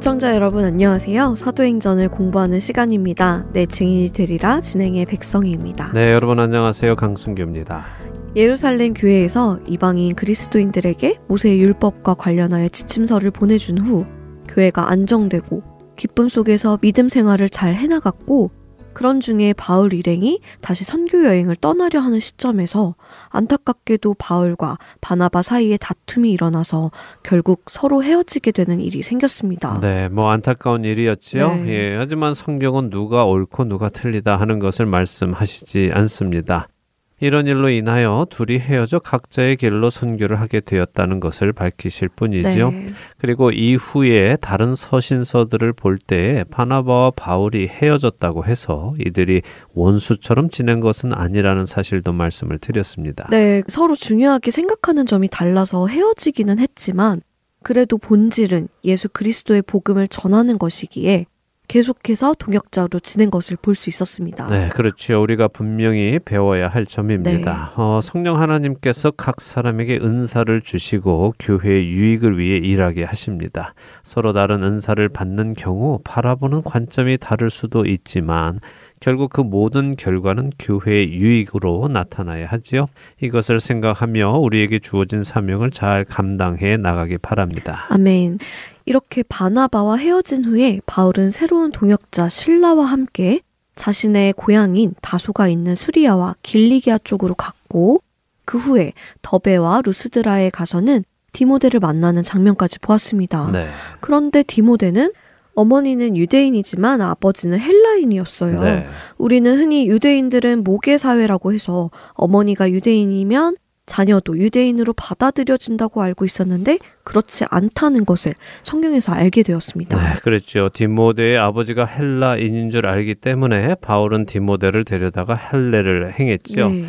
애청자 여러분 안녕하세요. 사도행전을 공부하는 시간입니다. 내 증인이 되리라 진행의 백성희입니다. 네, 여러분 안녕하세요. 강승규입니다. 예루살렘 교회에서 이방인 그리스도인들에게 모세의 율법과 관련하여 지침서를 보내준 후 교회가 안정되고 기쁨 속에서 믿음 생활을 잘 해나갔고, 그런 중에 바울 일행이 다시 선교 여행을 떠나려 하는 시점에서 안타깝게도 바울과 바나바 사이에 다툼이 일어나서 결국 서로 헤어지게 되는 일이 생겼습니다. 네, 안타까운 일이었지요. 네. 예, 하지만 성경은 누가 옳고 누가 틀리다 하는 것을 말씀하시지 않습니다. 이런 일로 인하여 둘이 헤어져 각자의 길로 선교를 하게 되었다는 것을 밝히실 뿐이죠. 네. 그리고 이후에 다른 서신서들을 볼 때에 바나바와 바울이 헤어졌다고 해서 이들이 원수처럼 지낸 것은 아니라는 사실도 말씀을 드렸습니다. 네, 서로 중요하게 생각하는 점이 달라서 헤어지기는 했지만 그래도 본질은 예수 그리스도의 복음을 전하는 것이기에 계속해서 동역자로 지낸 것을 볼 수 있었습니다. 네, 그렇죠. 우리가 분명히 배워야 할 점입니다. 네. 성령 하나님께서 각 사람에게 은사를 주시고 교회의 유익을 위해 일하게 하십니다. 서로 다른 은사를 받는 경우 바라보는 관점이 다를 수도 있지만 결국 그 모든 결과는 교회의 유익으로 나타나야 하지요. 이것을 생각하며 우리에게 주어진 사명을 잘 감당해 나가기 바랍니다. 아멘. 이렇게 바나바와 헤어진 후에 바울은 새로운 동역자 실라와 함께 자신의 고향인 다소가 있는 수리아와 길리기아 쪽으로 갔고, 그 후에 더베와 루스드라에 가서는 디모데를 만나는 장면까지 보았습니다. 네. 그런데 디모데는 어머니는 유대인이지만 아버지는 헬라인이었어요. 네. 우리는 흔히 유대인들은 모계사회라고 해서 어머니가 유대인이면 자녀도 유대인으로 받아들여진다고 알고 있었는데 그렇지 않다는 것을 성경에서 알게 되었습니다. 네, 그렇죠. 디모데의 아버지가 헬라인인 줄 알기 때문에 바울은 디모데를 데려다가 할례를 행했죠. 네.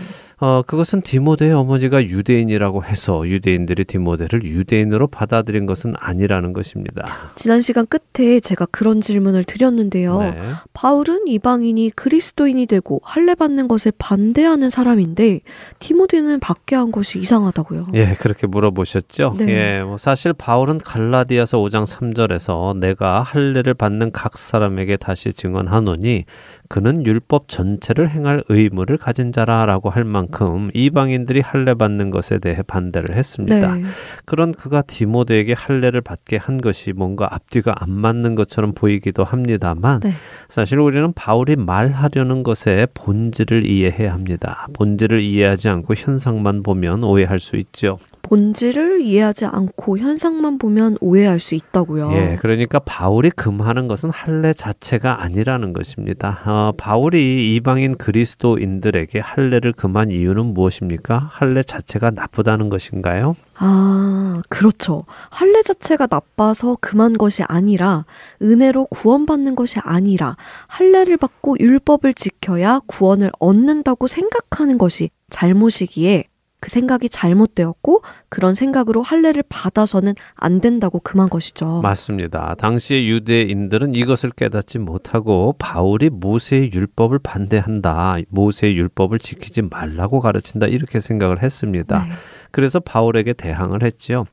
그것은 디모데의 어머니가 유대인이라고 해서 유대인들이 디모데를 유대인으로 받아들인 것은 아니라는 것입니다. 지난 시간 끝에 제가 그런 질문을 드렸는데요. 네. 바울은 이방인이 그리스도인이 되고 할례 받는 것을 반대하는 사람인데 디모데는 받게 한 것이 이상하다고요. 예, 그렇게 물어보셨죠. 네. 예, 사실 바울은 갈라디아서 5장 3절에서 내가 할례를 받는 각 사람에게 다시 증언하노니 그는 율법 전체를 행할 의무를 가진 자라라고 할 만큼 이방인들이 할례 받는 것에 대해 반대를 했습니다. 네. 그런 그가 디모데에게 할례를 받게 한 것이 뭔가 앞뒤가 안 맞는 것처럼 보이기도 합니다만 네. 사실 우리는 바울이 말하려는 것의 본질을 이해해야 합니다. 본질을 이해하지 않고 현상만 보면 오해할 수 있죠. 본질을 이해하지 않고 현상만 보면 오해할 수 있다고요. 예, 그러니까 바울이 금하는 것은 할례 자체가 아니라는 것입니다. 바울이 이방인 그리스도인들에게 할례를 금한 이유는 무엇입니까? 할례 자체가 나쁘다는 것인가요? 아, 그렇죠. 할례 자체가 나빠서 금한 것이 아니라 은혜로 구원받는 것이 아니라 할례를 받고 율법을 지켜야 구원을 얻는다고 생각하는 것이 잘못이기에 그 생각이 잘못되었고 그런 생각으로 할례를 받아서는 안 된다고 금한 것이죠. 맞습니다. 당시의 유대인들은 이것을 깨닫지 못하고 바울이 모세의 율법을 반대한다. 모세의 율법을 지키지 말라고 가르친다. 이렇게 생각을 했습니다. 네. 그래서 바울에게 대항을 했지요.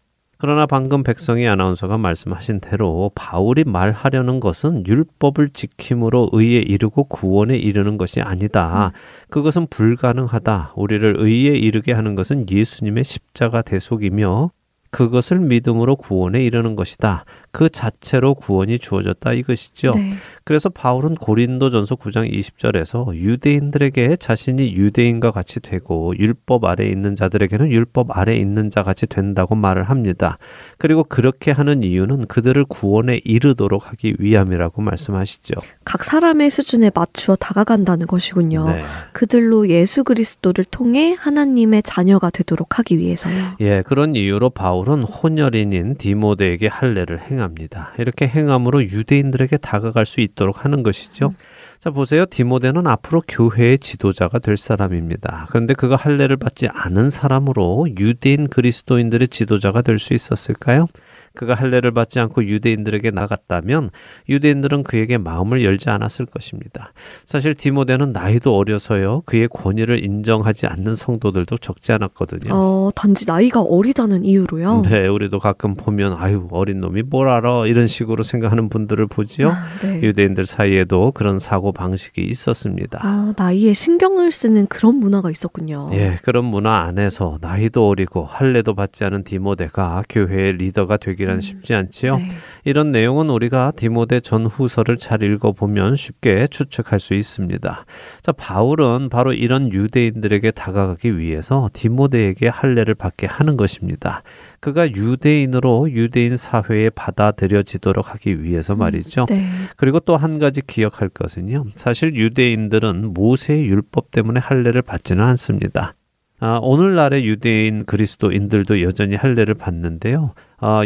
그러나 방금 백성희 아나운서가 말씀하신 대로 바울이 말하려는 것은 율법을 지킴으로 의에 이르고 구원에 이르는 것이 아니다. 그것은 불가능하다. 우리를 의에 이르게 하는 것은 예수님의 십자가 대속이며 그것을 믿음으로 구원에 이르는 것이다. 그 자체로 구원이 주어졌다 이것이죠. 네. 그래서 바울은 고린도전서 9장 20절에서 유대인들에게 자신이 유대인과 같이 되고 율법 아래에 있는 자들에게는 율법 아래에 있는 자 같이 된다고 말을 합니다. 그리고 그렇게 하는 이유는 그들을 구원에 이르도록 하기 위함이라고 말씀하시죠. 각 사람의 수준에 맞추어 다가간다는 것이군요. 네. 그들로 예수 그리스도를 통해 하나님의 자녀가 되도록 하기 위해서요. 예, 그런 이유로 바울은 혼혈인인 디모데에게 할례를 행합니다. 이렇게 행함으로 유대인들에게 다가갈 수 있도록 하는 것이죠. 자, 보세요. 디모데는 앞으로 교회의 지도자가 될 사람입니다. 그런데 그가 할례를 받지 않은 사람으로 유대인 그리스도인들의 지도자가 될 수 있었을까요? 그가 할례를 받지 않고 유대인들에게 나갔다면 유대인들은 그에게 마음을 열지 않았을 것입니다. 사실 디모데는 나이도 어려서요. 그의 권위를 인정하지 않는 성도들도 적지 않았거든요. 단지 나이가 어리다는 이유로요? 네, 우리도 가끔 보면 아유 어린 놈이 뭘 알아 이런 식으로 생각하는 분들을 보지요. 네. 유대인들 사이에도 그런 사고 방식이 있었습니다. 나이에 신경을 쓰는 그런 문화가 있었군요. 예, 그런 문화 안에서 나이도 어리고 할례도 받지 않은 디모데가 교회의 리더가 되기란 쉽지 않지요. 네. 이런 내용은 우리가 디모데 전후서를 잘 읽어보면 쉽게 추측할 수 있습니다. 자, 바울은 바로 이런 유대인들에게 다가가기 위해서 디모데에게 할례를 받게 하는 것입니다. 그가 유대인으로 유대인 사회에 받아들여지도록 하기 위해서 말이죠. 네. 그리고 또 한 가지 기억할 것은요. 사실 유대인들은 모세의 율법 때문에 할례를 받지는 않습니다. 오늘날의 유대인 그리스도인들도 여전히 할례를 받는데요.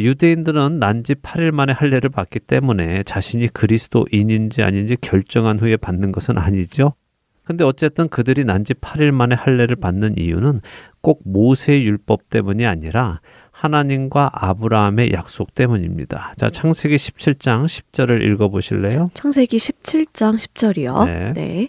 유대인들은 난지 8일 만에 할례를 받기 때문에 자신이 그리스도인인지 아닌지 결정한 후에 받는 것은 아니죠. 근데 어쨌든 그들이 난지 8일 만에 할례를 받는 이유는 꼭 모세의 율법 때문이 아니라 하나님과 아브라함의 약속 때문입니다. 자, 창세기 17장 10절을 읽어보실래요? 창세기 17장 10절이요. 네.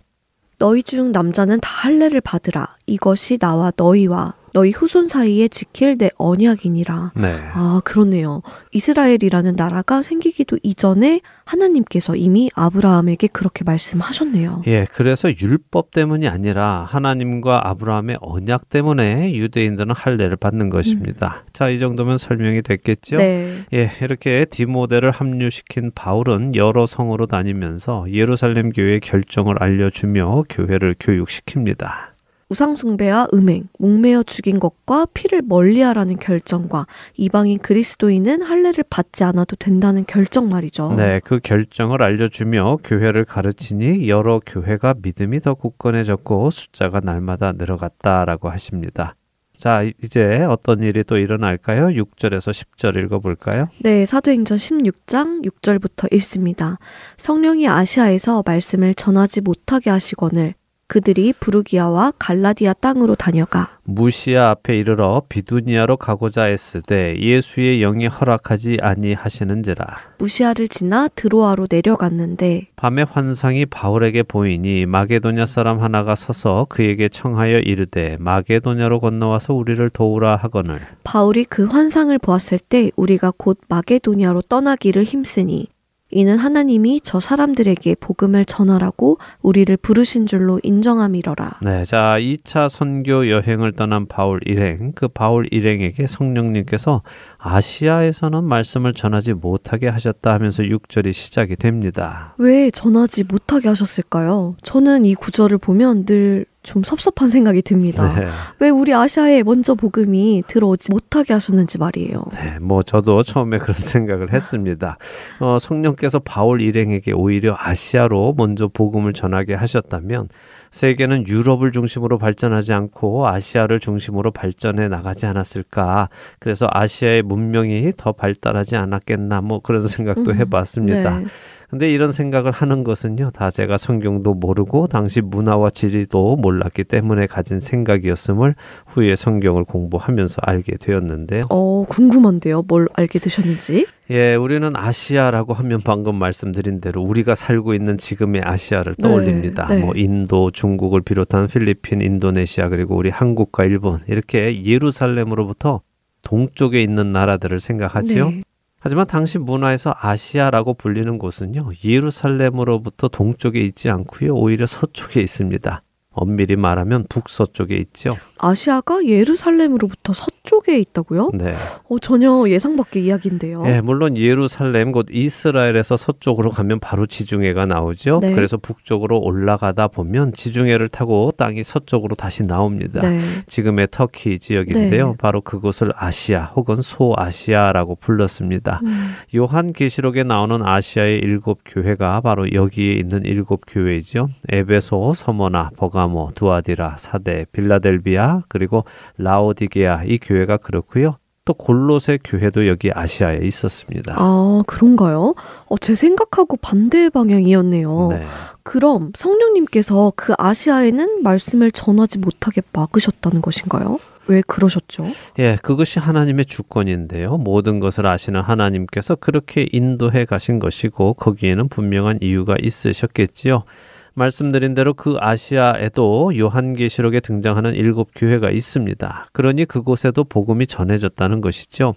너희 중 남자는 다 할례를 받으라. 이것이 나와 너희와 너희 후손 사이에 지킬 내 언약이니라. 네. 그렇네요. 이스라엘이라는 나라가 생기기도 이전에 하나님께서 이미 아브라함에게 그렇게 말씀하셨네요. 예, 그래서 율법 때문이 아니라 하나님과 아브라함의 언약 때문에 유대인들은 할례를 받는 것입니다. 자, 이 정도면 설명이 됐겠죠? 네. 예, 이렇게 디모데를 합류시킨 바울은 여러 성으로 다니면서 예루살렘 교회의 결정을 알려주며 교회를 교육시킵니다. 우상숭배와 음행, 목매어 죽인 것과 피를 멀리하라는 결정과 이방인 그리스도인은 할례를 받지 않아도 된다는 결정 말이죠. 네, 그 결정을 알려주며 교회를 가르치니 여러 교회가 믿음이 더 굳건해졌고 숫자가 날마다 늘어갔다라고 하십니다. 자, 이제 어떤 일이 또 일어날까요? 6절에서 10절 읽어볼까요? 네, 사도행전 16장 6절부터 읽습니다. 성령이 아시아에서 말씀을 전하지 못하게 하시거늘 그들이 부르기아와 갈라디아 땅으로 다녀가 무시아 앞에 이르러 비두니아로 가고자 했으되 예수의 영이 허락하지 아니하시는지라. 무시아를 지나 드로아로 내려갔는데 밤에 환상이 바울에게 보이니 마게도냐 사람 하나가 서서 그에게 청하여 이르되 마게도냐로 건너와서 우리를 도우라 하거늘. 바울이 그 환상을 보았을 때 우리가 곧 마게도냐로 떠나기를 힘쓰니 이는 하나님이 저 사람들에게 복음을 전하라고 우리를 부르신 줄로 인정함이러라. 네, 자 2차 선교 여행을 떠난 바울 일행, 그 바울 일행에게 성령님께서 아시아에서는 말씀을 전하지 못하게 하셨다 하면서 6절이 시작이 됩니다. 왜 전하지 못하게 하셨을까요? 저는 이 구절을 보면 늘 좀 섭섭한 생각이 듭니다. 네. 왜 우리 아시아에 먼저 복음이 들어오지 못하게 하셨는지 말이에요. 네, 뭐 저도 처음에 그런 생각을 했습니다. 성령께서 바울 일행에게 오히려 아시아로 먼저 복음을 전하게 하셨다면 세계는 유럽을 중심으로 발전하지 않고 아시아를 중심으로 발전해 나가지 않았을까. 그래서 아시아의 문명이 더 발달하지 않았겠나 뭐 그런 생각도 해봤습니다. 네. 근데 이런 생각을 하는 것은요, 다 제가 성경도 모르고 당시 문화와 지리도 몰랐기 때문에 가진 생각이었음을 후에 성경을 공부하면서 알게 되었는데요. 궁금한데요. 뭘 알게 되셨는지? 예, 우리는 아시아라고 하면 방금 말씀드린 대로 우리가 살고 있는 지금의 아시아를 떠올립니다. 네. 뭐 인도, 중국을 비롯한 필리핀, 인도네시아 그리고 우리 한국과 일본 이렇게 예루살렘으로부터 동쪽에 있는 나라들을 생각하지요. 네. 하지만 당시 문화에서 아시아라고 불리는 곳은요, 예루살렘으로부터 동쪽에 있지 않고요, 오히려 서쪽에 있습니다. 엄밀히 말하면 북서쪽에 있죠. 아시아가 예루살렘으로부터 서쪽에 있다고요? 네. 전혀 예상 밖의 이야기인데요. 예, 물론 예루살렘 곧 이스라엘에서 서쪽으로 가면 바로 지중해가 나오죠. 네. 그래서 북쪽으로 올라가다 보면 지중해를 타고 땅이 서쪽으로 다시 나옵니다. 네. 지금의 터키 지역인데요. 네. 바로 그곳을 아시아 혹은 소아시아라고 불렀습니다. 요한계시록에 나오는 아시아의 7교회가 바로 여기에 있는 7교회이죠. 에베소, 서머나, 버가모, 두아디라, 사데, 빌라델비아 그리고 라오디게아 이 교회가 그렇고요. 또 골로새 교회도 여기 아시아에 있었습니다. 아, 그런가요? 제 생각하고 반대 방향이었네요. 네. 그럼 성령님께서 그 아시아에는 말씀을 전하지 못하게 막으셨다는 것인가요? 왜 그러셨죠? 예, 그것이 하나님의 주권인데요. 모든 것을 아시는 하나님께서 그렇게 인도해 가신 것이고 거기에는 분명한 이유가 있으셨겠지요. 말씀드린 대로 그 아시아에도 요한계시록에 등장하는 7교회가 있습니다. 그러니 그곳에도 복음이 전해졌다는 것이죠.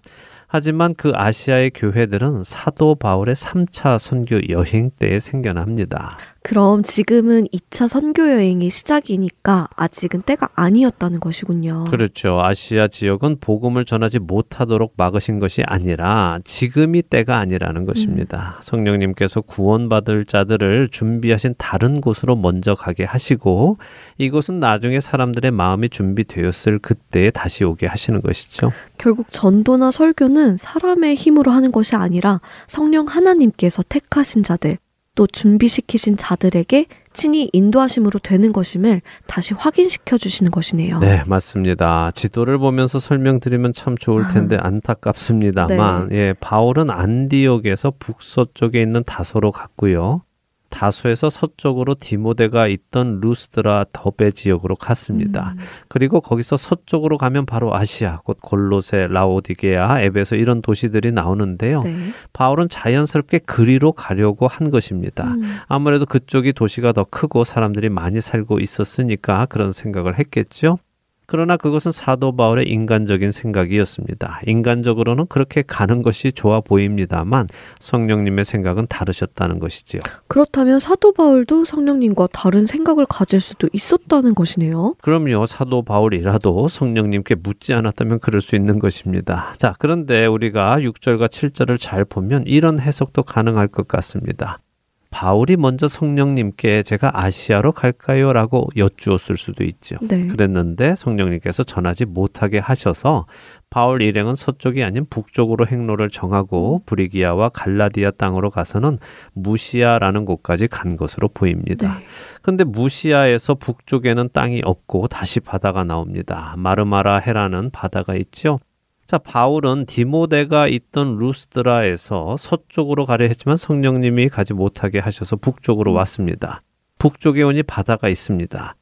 하지만 그 아시아의 교회들은 사도 바울의 3차 선교 여행 때에 생겨납니다. 그럼 지금은 2차 선교 여행이 시작이니까 아직은 때가 아니었다는 것이군요. 그렇죠. 아시아 지역은 복음을 전하지 못하도록 막으신 것이 아니라 지금이 때가 아니라는 것입니다. 성령님께서 구원받을 자들을 준비하신 다른 곳으로 먼저 가게 하시고 이곳은 나중에 사람들의 마음이 준비되었을 그때에 다시 오게 하시는 것이죠. 결국 전도나 설교는 사람의 힘으로 하는 것이 아니라 성령 하나님께서 택하신 자들, 또 준비시키신 자들에게 친히 인도하심으로 되는 것임을 다시 확인시켜 주시는 것이네요. 네, 맞습니다. 지도를 보면서 설명드리면 참 좋을 텐데 안타깝습니다만 예, 바울은 안디옥에서 북서쪽에 있는 다소로 갔고요. 다소에서 서쪽으로 디모데가 있던 루스드라 더베 지역으로 갔습니다. 그리고 거기서 서쪽으로 가면 바로 아시아, 곧 골로새, 라오디게아, 에베소 이런 도시들이 나오는데요. 네. 바울은 자연스럽게 그리로 가려고 한 것입니다. 아무래도 그쪽이 도시가 더 크고 사람들이 많이 살고 있었으니까 그런 생각을 했겠죠. 그러나 그것은 사도 바울의 인간적인 생각이었습니다. 인간적으로는 그렇게 가는 것이 좋아 보입니다만 성령님의 생각은 다르셨다는 것이지요. 그렇다면 사도 바울도 성령님과 다른 생각을 가질 수도 있었다는 것이네요. 그럼요. 사도 바울이라도 성령님께 묻지 않았다면 그럴 수 있는 것입니다. 자, 그런데 우리가 6절과 7절을 잘 보면 이런 해석도 가능할 것 같습니다. 바울이 먼저 성령님께 제가 아시아로 갈까요? 라고 여쭈었을 수도 있죠. 네. 그랬는데 성령님께서 전하지 못하게 하셔서 바울 일행은 서쪽이 아닌 북쪽으로 행로를 정하고 브리기아와 갈라디아 땅으로 가서는 무시아라는 곳까지 간 것으로 보입니다. 그런데 무시아에서 북쪽에는 땅이 없고 다시 바다가 나옵니다. 마르마라 해라는 바다가 있죠. 자, 바울은 디모데가 있던 루스드라에서 서쪽으로 가려 했지만 성령님이 가지 못하게 하셔서 북쪽으로 왔습니다. 북쪽에 오니 바다가 있습니다.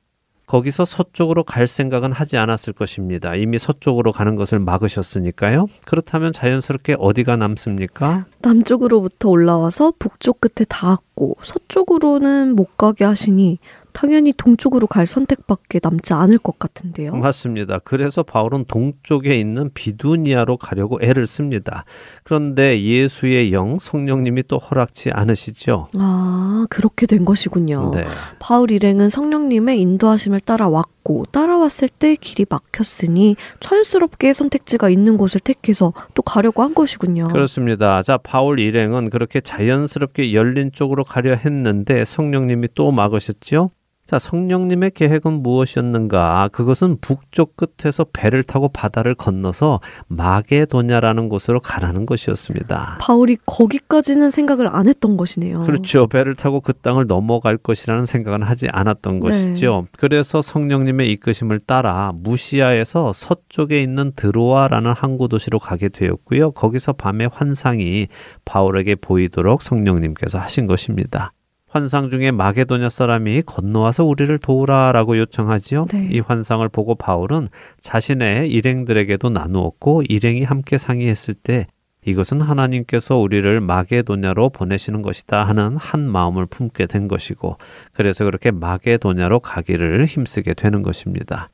거기서 서쪽으로 갈 생각은 하지 않았을 것입니다. 이미 서쪽으로 가는 것을 막으셨으니까요. 그렇다면 자연스럽게 어디가 남습니까? 남쪽으로부터 올라와서 북쪽 끝에 닿았고 서쪽으로는 못 가게 하시니 당연히 동쪽으로 갈 선택밖에 남지 않을 것 같은데요. 맞습니다. 그래서 바울은 동쪽에 있는 비두니아로 가려고 애를 씁니다. 그런데 예수의 영, 성령님이 또 허락치 않으시죠? 아, 그렇게 된 것이군요. 네. 바울 일행은 성령님의 인도하심을 따라왔고 따라왔을 때 길이 막혔으니 자연스럽게 선택지가 있는 곳을 택해서 또 가려고 한 것이군요. 그렇습니다. 자, 바울 일행은 그렇게 자연스럽게 열린 쪽으로 가려 했는데 성령님이 또 막으셨죠? 자, 성령님의 계획은 무엇이었는가? 그것은 북쪽 끝에서 배를 타고 바다를 건너서 마게도냐라는 곳으로 가라는 것이었습니다. 바울이 거기까지는 생각을 안 했던 것이네요. 그렇죠. 배를 타고 그 땅을 넘어갈 것이라는 생각은 하지 않았던 것이죠. 그래서 성령님의 이끄심을 따라 무시아에서 서쪽에 있는 드로아라는 항구 도시로 가게 되었고요. 거기서 밤에 환상이 바울에게 보이도록 성령님께서 하신 것입니다. 환상 중에 마게도냐 사람이 건너와서 우리를 도우라라고 요청하지요. 네. 이 환상을 보고 바울은 자신의 일행들에게도 나누었고 일행이 함께 상의했을 때 이것은 하나님께서 우리를 마게도냐로 보내시는 것이다 하는 한 마음을 품게 된 것이고 그래서 그렇게 마게도냐로 가기를 힘쓰게 되는 것입니다.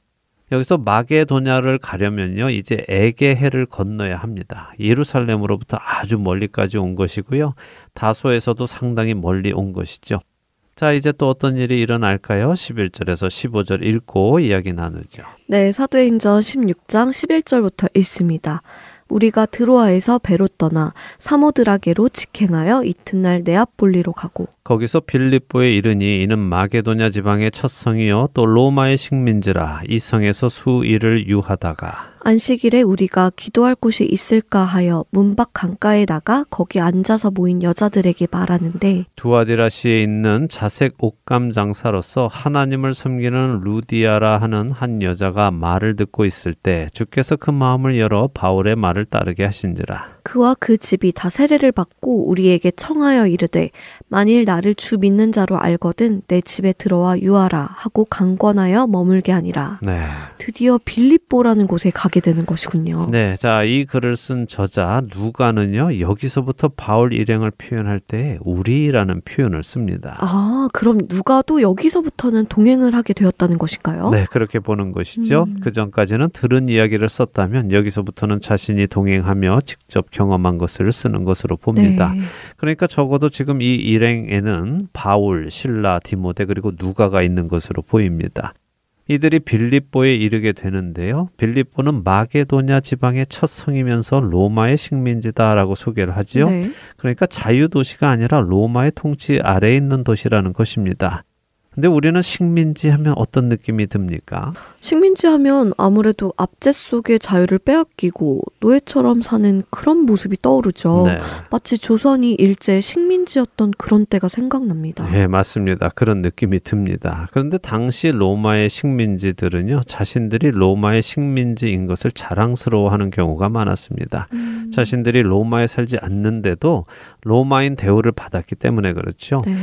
여기서 마게도냐를 가려면요, 이제 에게해를 건너야 합니다. 예루살렘으로부터 아주 멀리까지 온 것이고요. 다소에서도 상당히 멀리 온 것이죠. 자, 이제 또 어떤 일이 일어날까요? 11절에서 15절 읽고 이야기 나누죠. 네, 사도행전 16장 11절부터 읽습니다. 우리가 드로아에서 배로 떠나 사모드라게로 직행하여 이튿날 네아폴리로 가고 거기서 빌립보에 이르니 이는 마게도냐 지방의 첫 성이요 또 로마의 식민지라 이 성에서 수일을 유하다가 안식일에 우리가 기도할 곳이 있을까 하여 문 밖 강가에 나가 거기 앉아서 모인 여자들에게 말하는데 두아디라시에 있는 자색 옷감 장사로서 하나님을 섬기는 루디아라 하는 한 여자가 말을 듣고 있을 때 주께서 그 마음을 열어 바울의 말을 따르게 하신지라. 그와 그 집이 다 세례를 받고 우리에게 청하여 이르되 만일 나를 주 믿는 자로 알거든 내 집에 들어와 유하라 하고 강권하여 머물게 하니라. 네. 드디어 빌립보라는 곳에 가게 되는 것이군요. 네, 자, 이 글을 쓴 저자 누가는요, 여기서부터 바울 일행을 표현할 때 우리라는 표현을 씁니다. 아, 그럼 누가도 여기서부터는 동행을 하게 되었다는 것인가요? 네, 그렇게 보는 것이죠. 그 전까지는 들은 이야기를 썼다면 여기서부터는 자신이 동행하며 직접 경험한 것을 쓰는 것으로 봅니다. 네. 그러니까 적어도 지금 이 일행에는 바울, 실라, 디모데 그리고 누가가 있는 것으로 보입니다. 이들이 빌립보에 이르게 되는데요. 빌립보는 마게도냐 지방의 첫 성이면서 로마의 식민지다라고 소개를 하지요. 네. 그러니까 자유도시가 아니라 로마의 통치 아래에 있는 도시라는 것입니다. 근데 우리는 식민지 하면 어떤 느낌이 듭니까? 식민지 하면 아무래도 압제 속의 자유를 빼앗기고 노예처럼 사는 그런 모습이 떠오르죠. 네. 마치 조선이 일제 식민지였던 그런 때가 생각납니다. 네, 맞습니다. 그런 느낌이 듭니다. 그런데 당시 로마의 식민지들은요, 자신들이 로마의 식민지인 것을 자랑스러워하는 경우가 많았습니다. 자신들이 로마에 살지 않는데도 로마인 대우를 받았기 때문에 그렇죠. 네.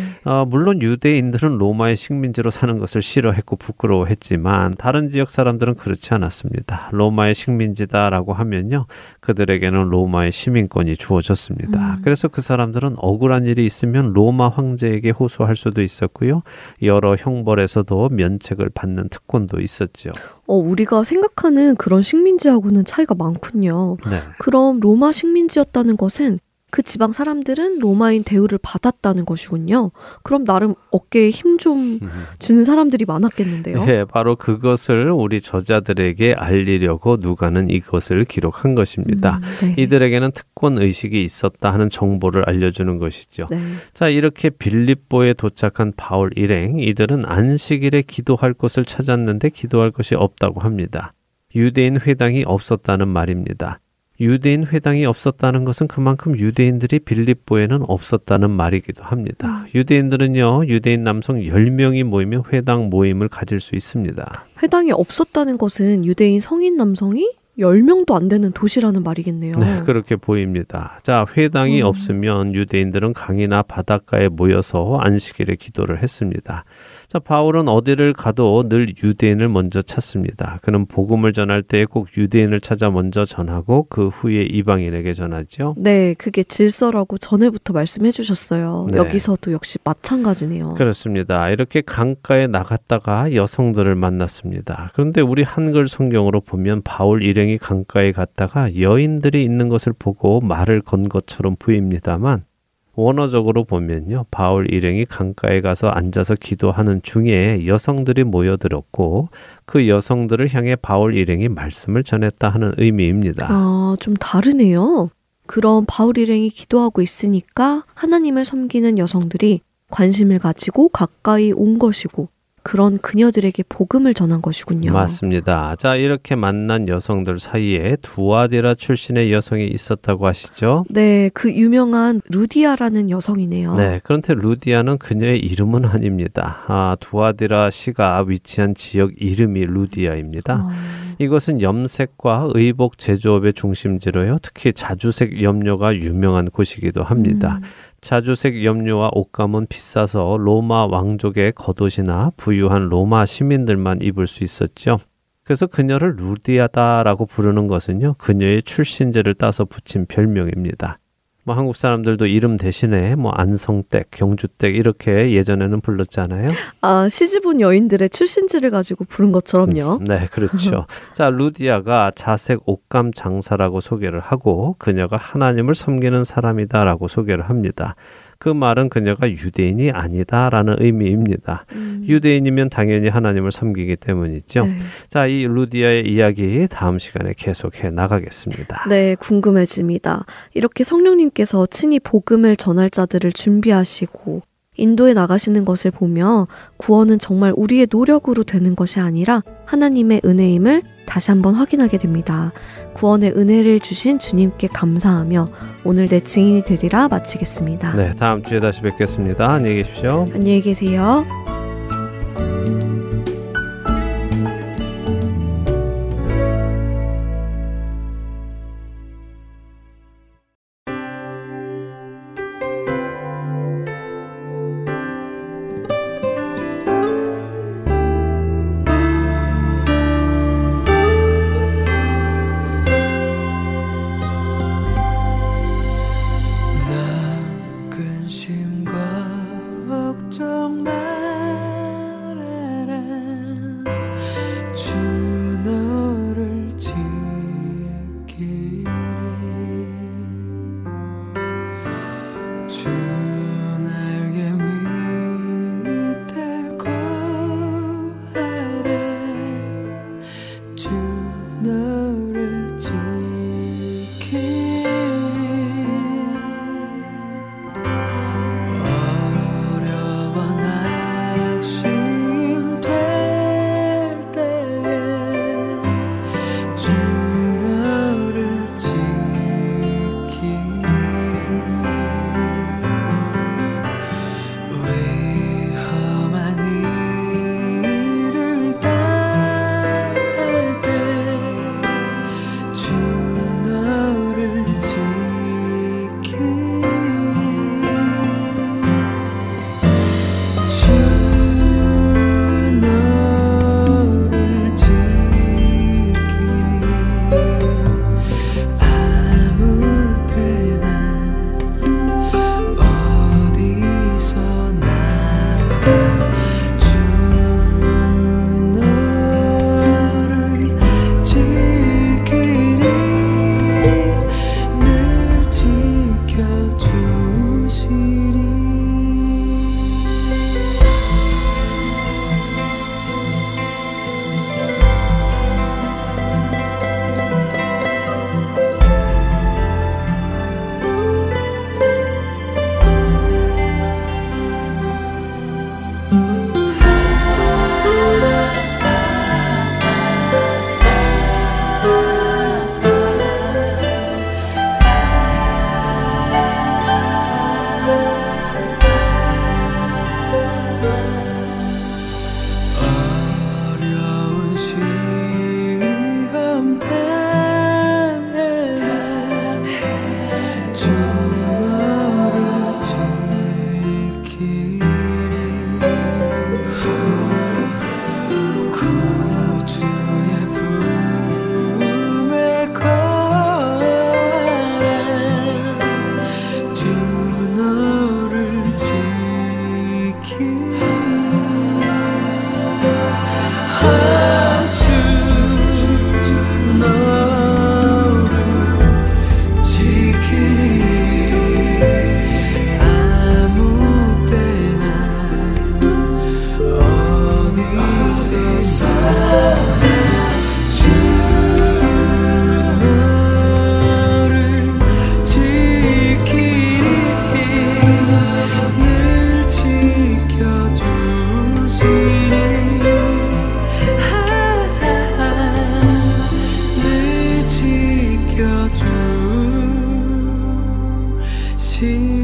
물론 유대인들은 로마의 식민지로 사는 것을 싫어했고 부끄러워했지만 다른 지역 사람들은 그렇지 않았습니다. 로마의 식민지다라고 하면요, 그들에게는 로마의 시민권이 주어졌습니다. 그래서 그 사람들은 억울한 일이 있으면 로마 황제에게 호소할 수도 있었고요, 여러 형벌에서도 면책을 받는 특권도 있었죠. 우리가 생각하는 그런 식민지하고는 차이가 많군요. 네. 그럼 로마 식민지였다는 것은 그 지방 사람들은 로마인 대우를 받았다는 것이군요. 그럼 나름 어깨에 힘 좀 주는 사람들이 많았겠는데요. 네, 바로 그것을 우리 저자들에게 알리려고 누가는 이것을 기록한 것입니다. 네. 이들에게는 특권 의식이 있었다 하는 정보를 알려주는 것이죠. 네. 자, 이렇게 빌립보에 도착한 바울 일행, 이들은 안식일에 기도할 곳을 찾았는데 기도할 곳이 없다고 합니다. 유대인 회당이 없었다는 말입니다. 유대인 회당이 없었다는 것은 그만큼 유대인들이 빌립보에는 없었다는 말이기도 합니다. 유대인들은요, 유대인 남성 10명이 모이면 회당 모임을 가질 수 있습니다. 회당이 없었다는 것은 유대인 성인 남성이 10명도 안 되는 도시라는 말이겠네요. 네, 그렇게 보입니다. 자, 회당이 없으면 유대인들은 강이나 바닷가에 모여서 안식일에 기도를 했습니다. 자, 바울은 어디를 가도 늘 유대인을 먼저 찾습니다. 그는 복음을 전할 때 꼭 유대인을 찾아 먼저 전하고 그 후에 이방인에게 전하죠. 네, 그게 질서라고 전에부터 말씀해 주셨어요. 네. 여기서도 역시 마찬가지네요. 그렇습니다. 이렇게 강가에 나갔다가 여성들을 만났습니다. 그런데 우리 한글 성경으로 보면 바울 일행이 강가에 갔다가 여인들이 있는 것을 보고 말을 건 것처럼 보입니다만 원어적으로 보면요, 바울 일행이 강가에 가서 앉아서 기도하는 중에 여성들이 모여들었고 그 여성들을 향해 바울 일행이 말씀을 전했다 하는 의미입니다. 아, 좀 다르네요. 그럼 바울 일행이 기도하고 있으니까 하나님을 섬기는 여성들이 관심을 가지고 가까이 온 것이고 그런 그녀들에게 복음을 전한 것이군요. 맞습니다. 자, 이렇게 만난 여성들 사이에 두아디라 출신의 여성이 있었다고 하시죠? 네, 그 유명한 루디아라는 여성이네요. 네, 그런데 루디아는 그녀의 이름은 아닙니다. 두아디라 시가 위치한 지역 이름이 루디아입니다. 이것은 염색과 의복 제조업의 중심지로요, 특히 자주색 염료가 유명한 곳이기도 합니다. 자주색 염료와 옷감은 비싸서 로마 왕족의 겉옷이나 부유한 로마 시민들만 입을 수 있었죠. 그래서 그녀를 루디아다라고 부르는 것은요, 그녀의 출신지를 따서 붙인 별명입니다. 한국 사람들도 이름 대신에 안성댁, 경주댁 이렇게 예전에는 불렀잖아요. 아, 시집온 여인들의 출신지를 가지고 부른 것처럼요. 네, 그렇죠. 자, 루디아가 자색 옷감 장사라고 소개를 하고 그녀가 하나님을 섬기는 사람이다라고 소개를 합니다. 그 말은 그녀가 유대인이 아니다라는 의미입니다. 유대인이면 당연히 하나님을 섬기기 때문이죠. 네. 자, 이 루디아의 이야기 다음 시간에 계속해 나가겠습니다. 네, 궁금해집니다. 이렇게 성령님께서 친히 복음을 전할 자들을 준비하시고 인도에 나가시는 것을 보며 구원은 정말 우리의 노력으로 되는 것이 아니라 하나님의 은혜임을 다시 한번 확인하게 됩니다. 구원의 은혜를 주신 주님께 감사하며 오늘 내 증인이 되리라 마치겠습니다. 네, 다음 주에 다시 뵙겠습니다. 안녕히 계십시오. 안녕히 계세요. 지켜주시